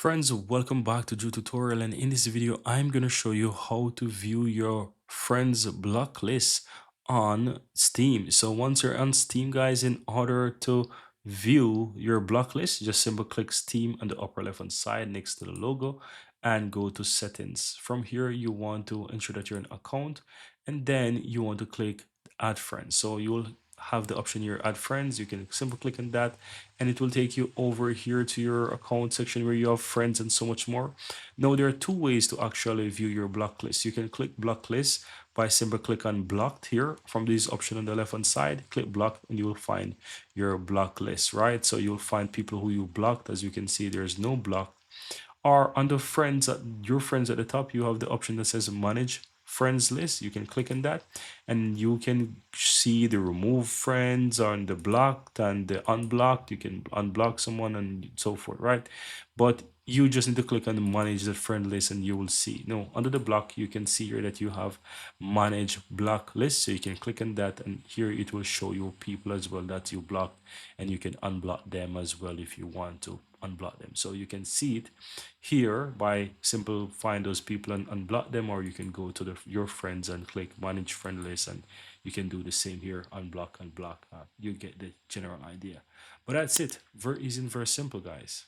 Friends, welcome back to Drew Tutorial, and in this video I'm going to show you how to view your friends block list on Steam. So once you're on Steam, guys, in order to view your block list, just simply click Steam on the upper left hand side next to the logo and go to settings. From here you want to ensure that you're an account, and then you want to click add friends. So you'll have the option here, add friends. You can simply click on that and it will take you over here to your account section where you have friends and so much more. Now there are two ways to actually view your block list. You can click block list by simply click on blocked here from this option on the left hand side. Click block and you will find your block list, right? So you'll find people who you blocked. As you can see, there's no block. Or under friends, your friends at the top, you have the option that says manage friends list. You can click on that and you can see the remove friends on the blocked and the unblocked. You can unblock someone and so forth, right? But you just need to click on the manage the friend list and you will see. No, under the block, you can see here that you have manage block list. So you can click on that and here it will show you people as well that you blocked, and you can unblock them as well if you want to unblock them. So you can see it here by simple find those people and unblock them, or you can go to your friends and click manage friend list and you can do the same here, unblock and block. You get the general idea. But that's it. Very easy and very simple, guys.